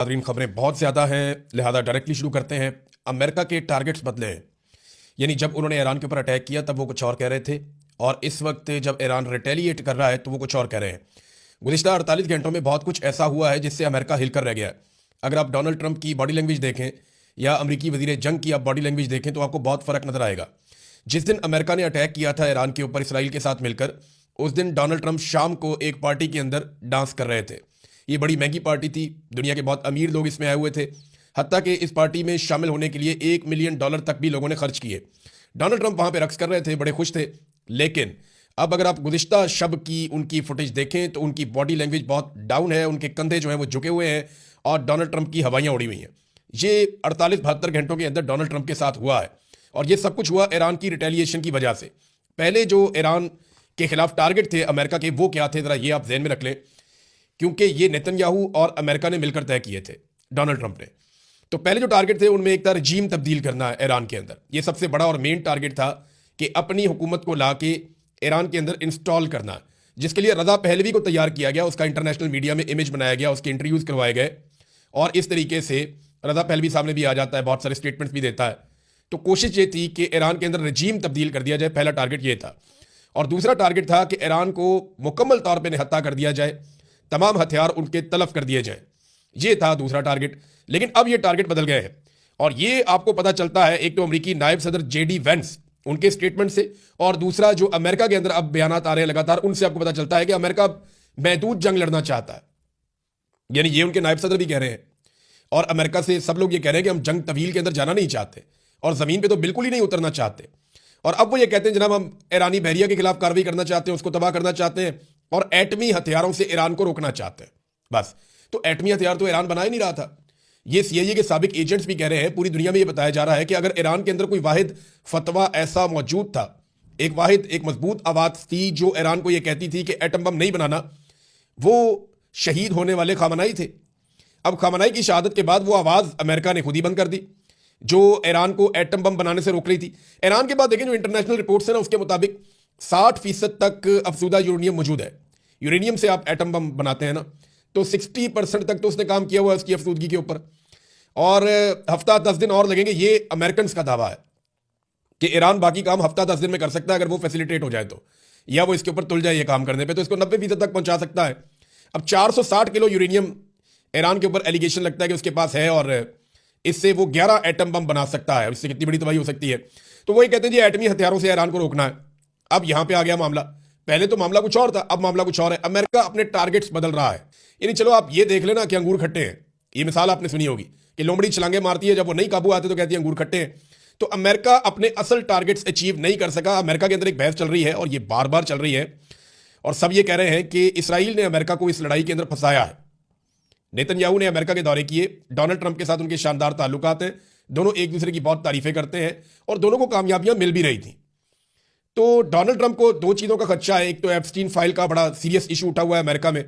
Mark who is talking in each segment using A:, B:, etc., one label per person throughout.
A: नाज़रीन, खबरें बहुत ज़्यादा हैं, लिहाजा डायरेक्टली शुरू करते हैं। अमेरिका के टारगेट्स बदले हैं। यानी जब उन्होंने ईरान के ऊपर अटैक किया तब वो कुछ और कह रहे थे, और इस वक्त जब ईरान रिटेलिएट कर रहा है तो वो कुछ और कह रहे हैं। गुज़िश्ता 48 घंटों में बहुत कुछ ऐसा हुआ है जिससे अमेरिका हिलकर रह गया है। अगर आप डोनाल्ड ट्रंप की बॉडी लैंग्वेज देखें या अमरीकी वज़ीर जंग की आप बॉडी लैंग्वेज देखें तो आपको बहुत फ़र्क नज़र आएगा। जिस दिन अमेरिका ने अटैक किया था ईरान के ऊपर इसराइल के साथ मिलकर, उस दिन डोनाल्ड ट्रंप शाम को एक पार्टी के अंदर डांस कर रहे थे। ये बड़ी महंगी पार्टी थी, दुनिया के बहुत अमीर लोग इसमें आए हुए थे। हत्ता कि इस पार्टी में शामिल होने के लिए $1 मिलियन तक भी लोगों ने खर्च किए। डोनाल्ड ट्रंप वहाँ पे रक्स कर रहे थे, बड़े खुश थे। लेकिन अब अगर आप गुज़िश्ता शब की उनकी फुटेज देखें तो उनकी बॉडी लैंग्वेज बहुत डाउन है, उनके कंधे जो हैं वो झुके हुए हैं और डोनाल्ड ट्रंप की हवाइयाँ उड़ी हुई हैं। ये 48-72 घंटों के अंदर डोनाल्ड ट्रंप के साथ हुआ है, और ये सब कुछ हुआ ईरान की रिटेलिएशन की वजह से। पहले जो ईरान के खिलाफ टारगेट थे अमेरिका के, वो क्या थे, ज़रा ये आप ज़हन में रख लें, क्योंकि ये नेतन्याहू और अमेरिका ने मिलकर तय किए थे, डोनाल्ड ट्रंप ने। तो पहले जो टारगेट थे उनमें एक था रजीम तब्दील करना है ईरान के अंदर। ये सबसे बड़ा और मेन टारगेट था कि अपनी हुकूमत को ला के ईरान के अंदर इंस्टॉल करना, जिसके लिए रज़ा पहलवी को तैयार किया गया। उसका इंटरनेशनल मीडिया में इमेज बनाया गया, उसके इंटरव्यूज़ करवाए गए, और इस तरीके से रज़ा पहलवी सामने भी आ जाता है, बहुत सारे स्टेटमेंट्स भी देता है। तो कोशिश ये थी कि ईरान के अंदर रजीम तब्दील कर दिया जाए, पहला टारगेट ये था। और दूसरा टारगेट था कि ईरान को मुकम्मल तौर पर निहत्था कर दिया जाए, तमाम हथियार उनके तलफ कर दिए जाए। ये था दूसरा टारगेट। लेकिन अब ये टारगेट बदल गए हैं, और ये आपको पता चलता है एक तो अमेरिकी नायब सदर जेडी वेंस उनके स्टेटमेंट से, और दूसरा जो अमेरिका के अंदर अब बयानात आ रहे हैं लगातार, उनसे आपको पता चलता है कि अमेरिका महदूद जंग लड़ना चाहता है। यानी ये उनके नायब सदर भी कह रहे हैं, और अमेरिका से सब लोग ये कह रहे हैं कि हम जंग तवील के अंदर जाना नहीं चाहते, और ज़मीन पर तो बिल्कुल ही नहीं उतरना चाहते। और अब वो ये कहते हैं जनाब हम ईरानी बहरिया के खिलाफ कार्रवाई करना चाहते हैं, उसको तबाह करना चाहते हैं, और एटमी हथियारों से ईरान को रोकना चाहते हैं। बस, तो एटमी हथियार तो ईरान बना ही नहीं रहा था। ये सीआईए के साबिक एजेंट्स भी कह रहे हैं, पूरी दुनिया में ये बताया जा रहा है कि अगर ईरान के अंदर कोई वाहिद फतवा ऐसा मौजूद था, एक मजबूत आवाज़ थी जो ईरान को ये कहती थी कि एटम बम नहीं बनाना, वो शहीद होने वाले खामनाई थे। अब खामनाई की शहादत के बाद वो आवाज़ अमेरिका ने खुद ही बंद कर दी, जो ईरान को एटम बम बनाने से रोक रही थी। ईरान के बाद देखें जो इंटरनेशनल रिपोर्ट्स हैं ना, उसके मुताबिक 60% तक अफसूदा यूरेनियम मौजूद है। यूरेनियम से आप एटम बम बनाते हैं ना, तो 60% तक तो उसने काम किया हुआ है उसकी अफसूदगी के ऊपर, और हफ्ता 10 दिन और लगेंगे। ये अमेरिकन का दावा है कि ईरान बाकी काम हफ्ता 10 दिन में कर सकता है, अगर वो फैसिलिटेट हो जाए तो, या वो इसके ऊपर तुल जाए ये काम करने पे, तो इसको 90% तक पहुंचा सकता है। अब 460 किलो यूरेनियम ईरान के ऊपर एलिगेशन लगता है कि उसके पास है, और इससे वो 11 एटम बम बना सकता है। इससे कितनी बड़ी तबाही हो सकती है। तो वही कहते हैं जी एटमी हथियारों से ईरान को रोकना है। अब यहां पे आ गया मामला। पहले तो मामला कुछ और था, अब मामला कुछ और है। अमेरिका अपने टारगेट्स बदल रहा है। यानी चलो आप ये देख लेना कि अंगूर खट्टे हैं, ये मिसाल आपने सुनी होगी कि लोमड़ी छलांगे मारती है, जब वो नहीं काबू आते तो कहती है अंगूर खट्टे हैं। तो अमेरिका अपने असल टारगेट्स अचीव नहीं कर सका। अमेरिका के अंदर एक बहस चल रही है, और ये बार बार चल रही है, और सब ये कह रहे हैं कि इसराइल ने अमेरिका को इस लड़ाई के अंदर फंसाया है। नेतन्याहू ने अमेरिका के दौरे किए, डोनाल्ड ट्रंप के साथ उनके शानदार ताल्लुकात हैं, दोनों एक दूसरे की बहुत तारीफें करते हैं, और दोनों को कामयाबियां मिल भी रही थी। तो डोनाल्ड ट्रंप को दो चीज़ों का खदशा है। एक तो एप्स्टीन फाइल का बड़ा सीरियस इशू उठा हुआ है अमेरिका में।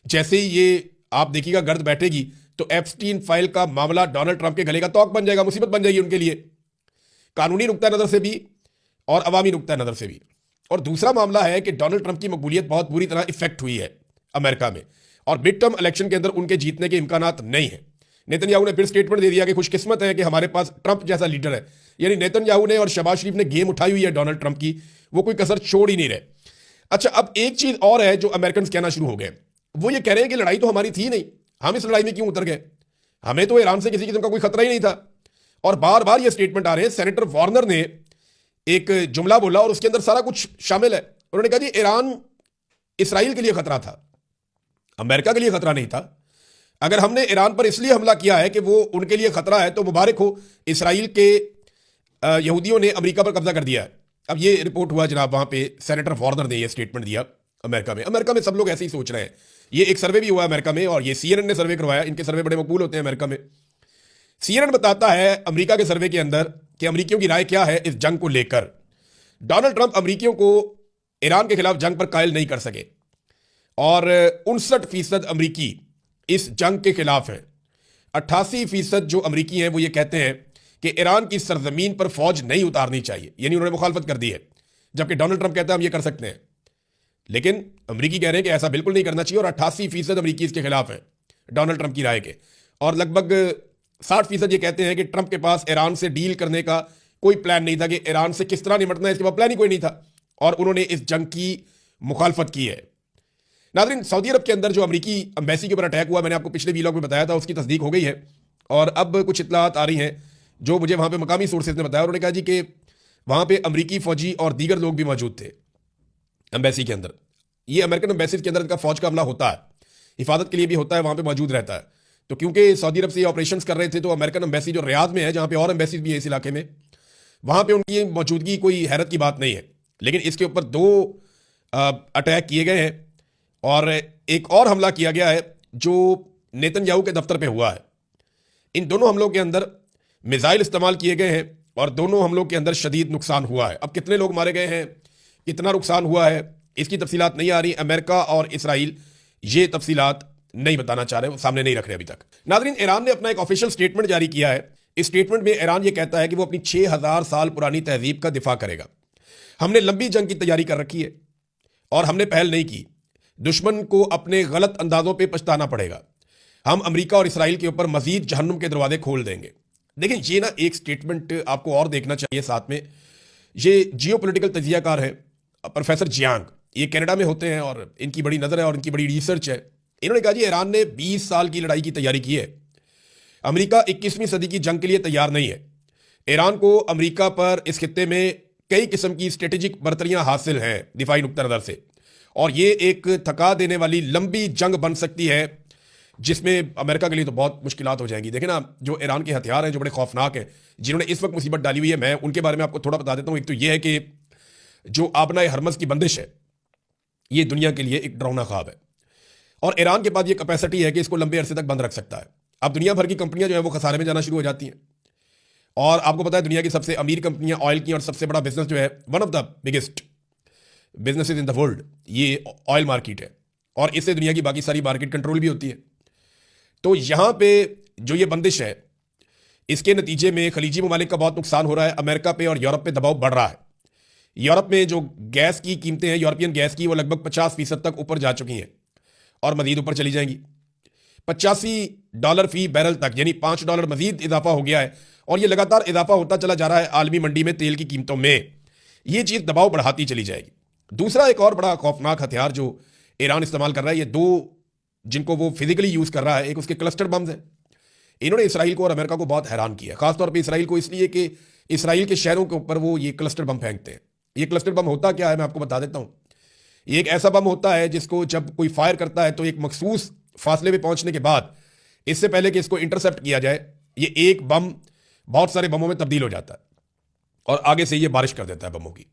A: जैसे ही ये आप देखिएगा गर्द बैठेगी तो एप्स्टीन फाइल का मामला डोनाल्ड ट्रंप के गले का तौक बन जाएगा, मुसीबत बन जाएगी उनके लिए, कानूनी नुक्ता नज़र से भी और अवामी नुक्ता नज़र से भी। और दूसरा मामला है कि डोनाल्ड ट्रंप की मकबूलियत बहुत बुरी तरह इफेक्ट हुई है अमेरिका में, और मिड टर्म इलेक्शन के अंदर उनके जीतने के इम्कानात नहीं है। नेतन्याहू ने फिर स्टेटमेंट दे दिया कि खुशकिस्मत है कि हमारे पास ट्रंप जैसा लीडर है। यानी नेतन्याहू ने और शहबाज शरीफ ने गेम उठाई हुई है डोनाल्ड ट्रंप की, वो कोई कसर छोड़ ही नहीं रहे। अच्छा, अब एक चीज और है जो अमेरिकन कहना शुरू हो गए। वो ये कह रहे हैं कि लड़ाई तो हमारी थी नहीं, हम इस लड़ाई में क्यों उतर गए, हमें तो ईरान से किसी किस्म का कोई खतरा ही नहीं था। और बार बार ये स्टेटमेंट आ रहे हैं। सेनेटर वार्नर ने एक जुमला बोला और उसके अंदर सारा कुछ शामिल है। उन्होंने कहा जी ईरान इसराइल के लिए खतरा था, अमेरिका के लिए खतरा नहीं था। अगर हमने ईरान पर इसलिए हमला किया है कि वो उनके लिए खतरा है, तो मुबारक हो, इसराइल के यहूदियों ने अमेरिका पर कब्जा कर दिया है। अब ये रिपोर्ट हुआ जनाब, वहां पे सेनेटर वार्नर ने ये स्टेटमेंट दिया अमेरिका में। अमेरिका में सब लोग ऐसे ही सोच रहे हैं। ये एक सर्वे भी हुआ अमेरिका में, और ये सीएनएन ने सर्वे करवाया। इनके सर्वे बड़े मकबूल होते हैं अमेरिका में। सीएनएन बताता है अमेरिका के सर्वे के अंदर कि अमेरिकियों की राय क्या है इस जंग को लेकर। डोनाल्ड ट्रंप अमेरिकियों को ईरान के खिलाफ जंग पर कायल नहीं कर सके, और 59% अमरीकी इस जंग के खिलाफ है। 88% जो अमरीकी हैं वो ये कहते हैं कि ईरान की सरजमीन पर फौज नहीं उतारनी चाहिए, यानी उन्होंने मुखालफत कर दी है। जबकि डोनाल्ड ट्रंप कहता है हम ये कर सकते हैं, लेकिन अमरीकी कह रहे हैं कि ऐसा बिल्कुल नहीं करना चाहिए, और 88% अमरीकी इसके खिलाफ है डोनाल्ड ट्रंप की राय के। और लगभग 60% ये कहते हैं कि ट्रंप के पास ईरान से डील करने का कोई प्लान नहीं था, कि ईरान से किस तरह निपटना है इसके पास प्लान ही कोई नहीं था, और उन्होंने इस जंग की मुखालफत की है। नाज़रीन, सऊदी अरब के अंदर जो अमरीकी एम्बेसी के ऊपर अटैक हुआ, मैंने आपको पिछले वीलॉग में बताया था, उसकी तस्दीक हो गई है। और अब कुछ इत्तलात आ रही हैं जो मुझे वहाँ पे मकामी सोर्सेज ने बताया। उन्होंने कहा जी कि वहाँ पे अमरीकी फौजी और दीगर लोग भी मौजूद थे एम्बेसी के अंदर। ये अमेरिकन एम्बेसी के अंदर इनका फौज का अमला होता है, हिफाजत के लिए भी होता है, वहाँ पे मौजूद रहता है। तो क्योंकि सऊदी अरब से ये ऑपरेशंस कर रहे थे, तो अमेरिकन एम्बेसी जो रियाद में है, जहाँ पे और एम्बेसीज भी है इस इलाके में, वहाँ पे उनकी मौजूदगी कोई हैरत की बात नहीं है। लेकिन इसके ऊपर 2 अटैक किए गए हैं, और एक और हमला किया गया है जो नेतन्याहू के दफ्तर पे हुआ है। इन दोनों हमलों के अंदर मिसाइल इस्तेमाल किए गए हैं, और दोनों हमलों के अंदर शदीद नुकसान हुआ है। अब कितने लोग मारे गए हैं, कितना नुकसान हुआ है, इसकी तफसीलात नहीं आ रही। अमेरिका और इसराइल ये तफसीलात नहीं बताना चाह रहे, वो सामने नहीं रख रहे अभी तक। नाज़रीन, ईरान ने अपना एक ऑफिशियल स्टेटमेंट जारी किया है। इस स्टेटमेंट में ईरान ये कहता है कि वो अपनी 6000 साल पुरानी तहजीब का दिफा करेगा। हमने लंबी जंग की तैयारी कर रखी है और हमने पहल नहीं की। दुश्मन को अपने गलत अंदाजों पर पछताना पड़ेगा। हम अमेरिका और इसराइल के ऊपर मजीद जहन्नुम के दरवाजे खोल देंगे। देखिए, ये ना एक स्टेटमेंट आपको और देखना चाहिए साथ में। ये जियो पोलिटिकल तजियाकार है प्रोफेसर जियांग, ये कनाडा में होते हैं और इनकी बड़ी नज़र है और इनकी बड़ी रिसर्च है। इन्होंने कहा जी ईरान ने 20 साल की लड़ाई की तैयारी की है। अमेरिका 21वीं सदी की जंग के लिए तैयार नहीं है। ईरान को अमेरिका पर इस खित्ते में कई किस्म की स्ट्रेटेजिक बर्तरियां हासिल हैं दिफाई नुक्ता नज़र से, और ये एक थका देने वाली लंबी जंग बन सकती है जिसमें अमेरिका के लिए तो बहुत मुश्किलात हो जाएंगी। देखें ना, जो ईरान के हथियार हैं जो बड़े खौफनाक हैं, जिन्होंने इस वक्त मुसीबत डाली हुई है, मैं उनके बारे में आपको थोड़ा बता देता हूँ। एक तो ये है कि जो आबनाए हरमज़ की बंदिश है, ये दुनिया के लिए एक डरावना ख्वाब है, और ईरान के पास ये कैपेसिटी है कि इसको लंबे अरसे तक बंद रख सकता है। अब दुनिया भर की कंपनियां जो है वो खसारे में जाना शुरू हो जाती हैं, और आपको पता है दुनिया की सबसे अमीर कंपनियां ऑयल की, और सबसे बड़ा बिजनेस जो है, one of the biggest businesses in the world, ये ऑयल मार्केट है, और इससे दुनिया की बाकी सारी मार्केट कंट्रोल भी होती है। तो यहां पे जो ये बंदिश है, इसके नतीजे में खलीजी ममालिक का बहुत नुकसान हो रहा है। अमेरिका पे और यूरोप पे दबाव बढ़ रहा है। यूरोप में जो गैस की कीमतें हैं, यूरोपियन गैस की, वो लगभग 50% तक ऊपर जा चुकी हैं और मजीद ऊपर चली जाएंगी। $85 फी बैरल तक, यानी $5 मजीद इजाफा हो गया है, और ये लगातार इजाफा होता चला जा रहा है आलमी मंडी में तेल की कीमतों में। ये चीज़ दबाव बढ़ाती चली जाएगी। दूसरा एक और बड़ा खौफनाक हथियार जो ईरान इस्तेमाल कर रहा है, ये 2 जिनको वो फिजिकली यूज़ कर रहा है, एक उसके क्लस्टर बम्स हैं। इन्होंने इसराइल को और अमेरिका को बहुत हैरान किया, खासतौर पे इसराइल को, इसलिए कि इसराइल के शहरों के ऊपर वो ये क्लस्टर बम फेंकते हैं। ये क्लस्टर बम होता क्या है, मैं आपको बता देता हूँ। ये एक ऐसा बम होता है जिसको जब कोई फायर करता है तो एक मखसूस फासले पे पहुंचने के बाद, इससे पहले कि इसको इंटरसेप्ट किया जाए, ये एक बम बहुत सारे बमों में तब्दील हो जाता है और आगे से ये बारिश कर देता है बमों की।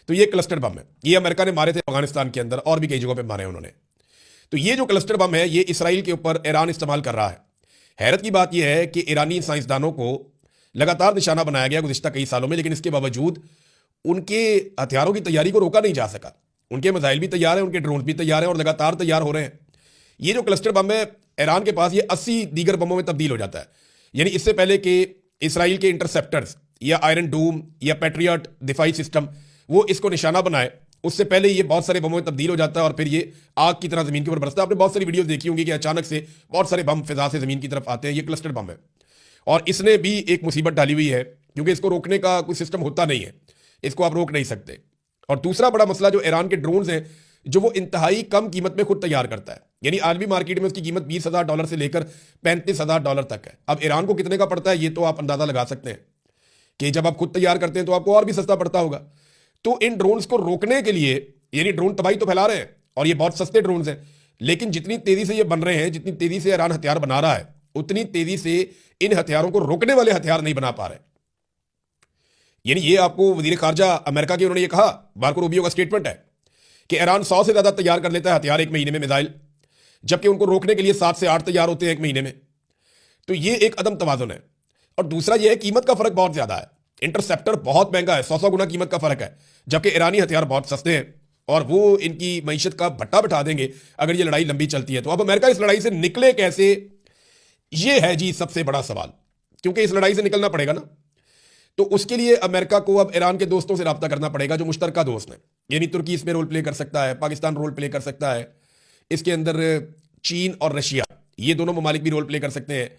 A: तो ये क्लस्टर बम है। ये अमेरिका ने मारे थे अफगानिस्तान के अंदर, और भी कई जगहों पर मारे उन्होंने। तो ये जो क्लस्टर बम है, ये इसराइल के ऊपर ईरान इस्तेमाल कर रहा है। हैरत की बात यह है कि ईरानी साइंसदानों को लगातार निशाना बनाया गया गुज़िश्ता कई सालों में, लेकिन इसके बावजूद उनके हथियारों की तैयारी को रोका नहीं जा सका। उनके मिसाइल भी तैयार हैं, उनके ड्रोन भी तैयार हैं, और लगातार तैयार हो रहे हैं। ये जो क्लस्टर बम है ईरान के पास, ये 80 दीगर बमों में तब्दील हो जाता है। यानी इससे पहले कि इसराइल के इंटरसेप्टर्स या आयरन डूम या पैट्रियट दिफाई सिस्टम वो इसको निशाना बनाए, उससे पहले ये बहुत सारे बमों में तब्दील हो जाता है और फिर ये आग की तरह जमीन के ऊपर बरसता है। आपने बहुत सारी वीडियोस देखी होंगी कि अचानक से बहुत सारे बम फिजा से जमीन की तरफ आते हैं। ये क्लस्टर बम है, और इसने भी एक मुसीबत डाली हुई है, क्योंकि इसको रोकने का कोई सिस्टम होता नहीं है, इसको आप रोक नहीं सकते। और दूसरा बड़ा मसला जो ईरान के ड्रोन्स हैं, जो वो इंतहाई कम कीमत में खुद तैयार करता है, यानी आलमी मार्केट में उसकी कीमत $20,000 से लेकर $35,000 तक है। अब ईरान को कितने का पड़ता है, ये तो आप अंदाजा लगा सकते हैं कि जब आप खुद तैयार करते हैं तो आपको और भी सस्ता पड़ता होगा। तो इन ड्रोन्स को रोकने के लिए, यानी ड्रोन तबाही तो फैला रहे हैं और ये बहुत सस्ते ड्रोन्स हैं, लेकिन जितनी तेजी से ये बन रहे हैं, जितनी तेजी से ईरान हथियार बना रहा है, उतनी तेजी से इन हथियारों को रोकने वाले हथियार नहीं बना पा रहे। यानी ये आपको वजीर खारजा अमेरिका के उन्होंने ये कहा, मार्को रूबियो का स्टेटमेंट है कि ईरान 100 से ज्यादा तैयार कर लेता है हथियार एक महीने में, मिसाइल, जबकि उनको रोकने के लिए 7 से 8 तैयार होते हैं एक महीने में। तो ये एक अदम तवाजुन है। और दूसरा ये है, कीमत का फर्क बहुत ज्यादा है। इंटरसेप्टर बहुत महंगा है, 100 गुना कीमत का फर्क है, जबकि ईरानी हथियार बहुत सस्ते हैं, और वो इनकी मईशत का भट्टा बिठा देंगे अगर ये लड़ाई लंबी चलती है। तो अब अमेरिका इस लड़ाई से निकले कैसे, ये है जी सबसे बड़ा सवाल, क्योंकि इस लड़ाई से निकलना पड़ेगा ना। तो उसके लिए अमेरिका को अब ईरान के दोस्तों से रब्ता करना पड़ेगा जो मुश्तरका दोस्त हैं, यानी तुर्की इसमें रोल प्ले कर सकता है, पाकिस्तान रोल प्ले कर सकता है, इसके अंदर चीन और रशिया, ये दोनों ममालिक भी रोल प्ले कर सकते हैं।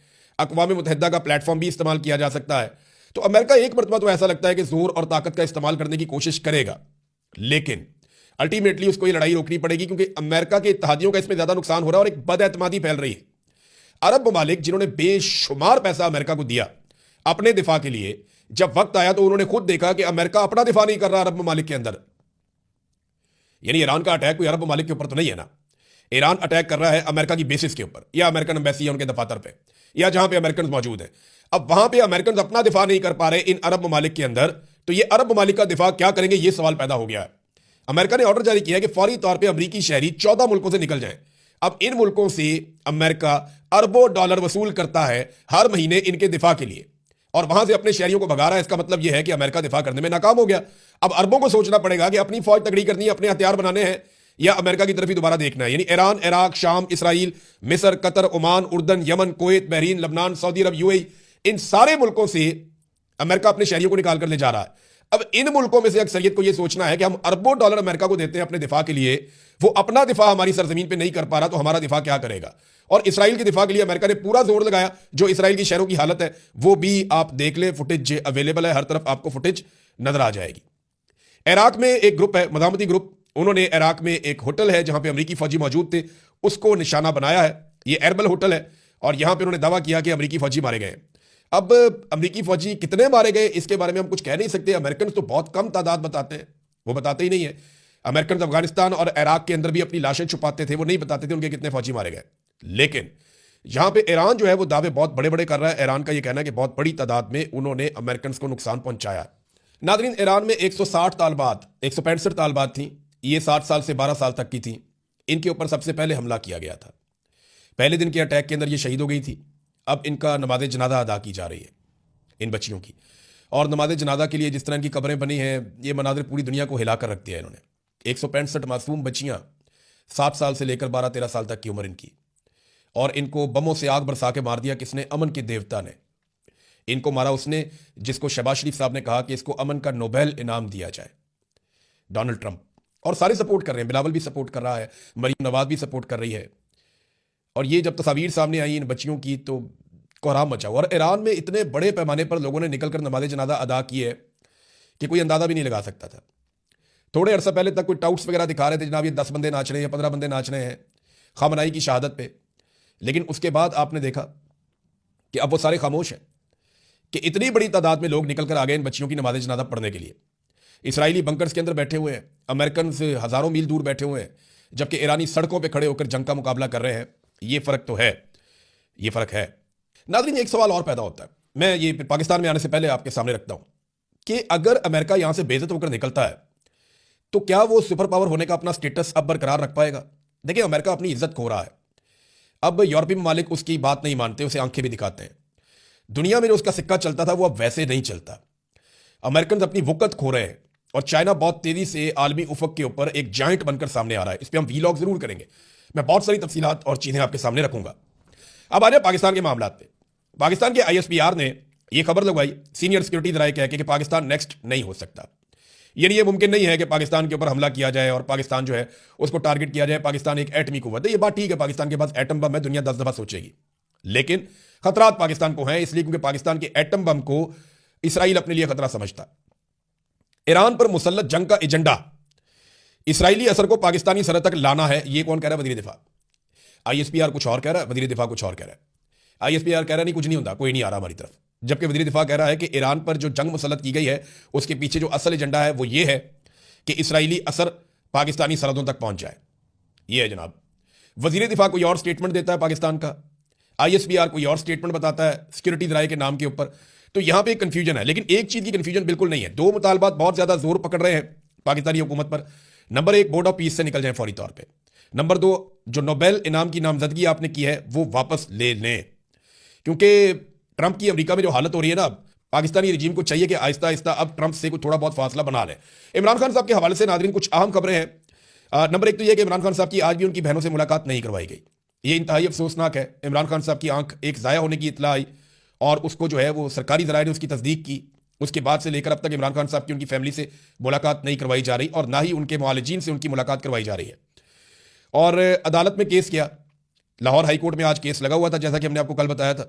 A: अक़वाम मुत्तहिदा का प्लेटफॉर्म भी इस्तेमाल किया जा सकता है। तो अमेरिका एक मरतबा तो ऐसा लगता है कि जोर और ताकत का इस्तेमाल करने की कोशिश करेगा, लेकिन अल्टीमेटली उसको ये लड़ाई रोकनी पड़ेगी, क्योंकि अमेरिका के इत्तेहादियों का इसमें ज्यादा नुकसान हो रहा है और एक बदएतमादी फैल रही है। अरब ममालिक जिन्होंने बेशुमार पैसा अमेरिका को दिया अपने दिफा के लिए, जब वक्त आया तो उन्होंने खुद देखा कि अमेरिका अपना दिफा नहीं कर रहा अरब ममालिक के अंदर। यानी ईरान का अटैक कोई अरब ममालिक के ऊपर तो नहीं है ना, ईरान अटैक कर रहा है अमेरिका की बेसिस के ऊपर, या अमेरिकन एम्बेसी है उनके दफातर पे, या जहां पे अमेरिकन मौजूद है। अब वहां पे अमेरिकन अपना दिफा नहीं कर पा रहे इन अरब ममालिक के अंदर, तो ये अरब ममालिक का दिफा क्या करेंगे, ये सवाल पैदा हो गया है। अमेरिका ने ऑर्डर जारी किया है कि फौरी तौर पर अमरीकी शहरी 14 मुल्कों से निकल जाएं। अब इन मुल्कों से अमेरिका अरबों डॉलर वसूल करता है हर महीने इनके दिफा के लिए, और वहां से अपने शहरियों को भगा रहा है। इसका मतलब यह है कि अमेरिका दिफा करने में नाकाम हो गया। अब अरबों को सोचना पड़ेगा कि अपनी फौज तगड़ी करनी है, अपने हथियार बनाने हैं, या अमेरिका की तरफ ही दोबारा देखना है। यानी ईरान, इराक, शाम, इसराइल, मिस्र, कतर, ओमान, उर्दन, यमन, कुवैत, बहरीन, लबनान, सऊदी अरब, यूएई, इन सारे मुल्कों से अमेरिका अपने शहरियों को निकाल कर ले जा रहा है। अब इन मुल्कों में से अक्सरियत को यह सोचना है कि हम अरबों डॉलर अमेरिका को देते हैं अपने दिफा के लिए, वो अपना दिफा हमारी सरजमीन पे नहीं कर पा रहा, तो हमारा दिफा क्या करेगा। और इसराइल के दिफा के लिए अमेरिका ने पूरा जोर लगाया। जो इसराइल की शहरों की हालत है वो भी आप देख ले, फुटेज अवेलेबल है, हर तरफ आपको फुटेज नजर आ जाएगी। इराक में एक ग्रुप है, मदामती ग्रुप, उन्होंने इराक में एक होटल है जहां पे अमरीकी फौजी मौजूद थे, उसको निशाना बनाया है। ये एरबल होटल है और यहां पे उन्होंने दावा किया कि अमरीकी फौजी मारे गए। अब अमरीकी फौजी कितने मारे गए इसके बारे में हम कुछ कह नहीं सकते। अमेरिकन तो बहुत कम तादाद बताते हैं, वो बताते ही नहीं है। अमेरिकन अफगानिस्तान और इराक के अंदर भी अपनी लाशें छुपाते थे, वो नहीं बताते थे उनके कितने फौजी मारे गए। लेकिन यहां पे ईरान जो है वो दावे बहुत बड़े बड़े कर रहा है। ईरान का ये कहना है कि बहुत बड़ी तादाद में उन्होंने अमेरिकन को नुकसान पहुंचाया। नादरीन, ईरान में 160 तालबात, 165 तालबात थी, ये 7 साल से 12 साल तक की थी। इनके ऊपर सबसे पहले हमला किया गया था। पहले दिन के अटैक के अंदर ये शहीद हो गई थी। अब इनका नमाज जनाजा अदा की जा रही है इन बच्चियों की, और नमाज जनाजा के लिए जिस तरह इनकी कब्रें बनी हैं, ये मनाजिर पूरी दुनिया को हिला कर रख दिया है इन्होंने। 165 मासूम बच्चियां, 7 साल से लेकर 12-13 साल तक की उम्र इनकी, और इनको बमों से आग बरसा के मार दिया। किसने? अमन के देवता ने इनको मारा, उसने जिसको शहबाज शरीफ साहब ने कहा कि इसको अमन का नोबेल इनाम दिया जाए। डोनाल्ड ट्रंप और सारे सपोर्ट कर रहे हैं, बिलावल भी सपोर्ट कर रहा है, मरीम नवाज भी सपोर्ट कर रही है। और ये जब तस्वीर सामने आई इन बच्चियों की तो कोहराम मचा हुआ। और ईरान में इतने बड़े पैमाने पर लोगों ने निकलकर नमाज जनाजा अदा की है कि कोई अंदाजा भी नहीं लगा सकता था। थोड़े अरसा पहले तक कोई टाउट्स वगैरह दिखा रहे थे, जनाब ये 10 बंदे नाच रहे हैं या 15 बंदे नाच रहे हैं खामनाई की शहादत पे, लेकिन उसके बाद आपने देखा कि अब वो सारे खामोश हैं कि इतनी बड़ी तादाद में लोग निकल कर आ गए इन बच्चियों की नमाज जनाजा पढ़ने के लिए। इसराइली बंकर्स के अंदर बैठे हुए हैं, अमेरिकन से हज़ारों मील दूर बैठे हुए हैं, जबकि ईरानी सड़कों पर खड़े होकर जंग का मुकाबला कर रहे हैं। ये फ़र्क तो है, ये फ़र्क है। नाज़रीन, एक सवाल और पैदा होता है, मैं ये पाकिस्तान में आने से पहले आपके सामने रखता हूं कि अगर अमेरिका यहां से बेइज्जत होकर निकलता है तो क्या वो सुपर पावर होने का अपना स्टेटस अब बरकरार रख पाएगा? देखिए, अमेरिका अपनी इज्जत खो रहा है। अब यूरोपीय ममालिक उसकी बात नहीं मानते, उसे आंखें भी दिखाते हैं। दुनिया में जो उसका सिक्का चलता था वो अब वैसे नहीं चलता। अमेरिकन अपनी वक़्त खो रहे हैं और चाइना बहुत तेजी से आलमी उफक के ऊपर एक जाइंट बनकर सामने आ रहा है। इस पर हम वीलॉग जरूर करेंगे, मैं बहुत सारी तफसीलात और चीजें आपके सामने रखूंगा। अब आ जाए पाकिस्तान के मामला पे। पाकिस्तान के ISPR ने यह खबर लगवाई सीनियर सिक्योरिटी राय कह के कि पाकिस्तान नेक्स्ट नहीं हो सकता। यानी ये मुमकिन नहीं है कि पाकिस्तान के ऊपर हमला किया जाए और पाकिस्तान जो है उसको टारगेट किया जाए। पाकिस्तान एक एटमी कुव्वत है, ये बात ठीक है, पाकिस्तान के पास एटम बम है, दुनिया 10 दफा सोचेगी, लेकिन खतरात पाकिस्तान को हैं, इसलिए क्योंकि पाकिस्तान के एटम बम को इसराइल अपने लिए खतरा समझता। ईरान पर मुसल्लत जंग का एजेंडा इसराइली असर को पाकिस्तानी सरहद तक लाना है, ये कौन कह रहा है? वजीर दिफा। ISPR कुछ और कह रहा है, वजीर दिफा कुछ और कह रहा है। ISPR कह रहा है नहीं, कुछ नहीं होता, कोई नहीं आ रहा हमारी तरफ, जबकि वजीर दिफा कह रहा है कि ईरान पर जो जंग मुसल्लत की गई है उसके पीछे जो असल एजेंडा है वो ये है कि इसराइली असर पाकिस्तानी सरहदों तक पहुंच जाए। ये है जनाब। वजीर दिफा कोई और स्टेटमेंट देता है पाकिस्तान का, ISPR कोई और स्टेटमेंट बताता है सिक्योरिटी राय के नाम के ऊपर। तो यहां पर कंफ्यूजन है, लेकिन एक चीज की कंफ्यूजन बिल्कुल नहीं है। 2 मुतालबात बहुत ज्यादा जोर पकड़ रहे हैं पाकिस्तानी हुकूमत पर। नंबर 1, बोर्ड ऑफ पीस से निकल जाए फौरी तौर पर। नंबर 2, जो नोबेल इनाम की नामजदगी आपने की है वो वापस ले लें, क्योंकि ट्रंप की अमेरिका में जो हालत हो रही है ना, पाकिस्तानी रजीम को चाहिए कि आहिस्ता आहिस्ता अब ट्रंप से कुछ थोड़ा बहुत फासला बना ले। इमरान खान साहब के हवाले से नाज़रीन कुछ अहम खबरें हैं। नंबर 1 तो यह कि इमरान खान साहब की आज भी उनकी बहनों से मुलाकात नहीं करवाई गई। ये इंतहाई अफसोसनाक है। इमरान खान साहब की आंख एक ज़ाया होने की इतला आई और उसको जो है वो सरकारी ज़राए ने उसकी तस्दीक की। उसके बाद से लेकर अब तक इमरान खान साहब की उनकी फैमिली से मुलाकात नहीं करवाई जा रही और ना ही उनके मुआलिजीन से उनकी मुलाकात करवाई जा रही है। और अदालत में केस किया, लाहौर हाई कोर्ट में आज केस लगा हुआ था, जैसा कि हमने आपको कल बताया था।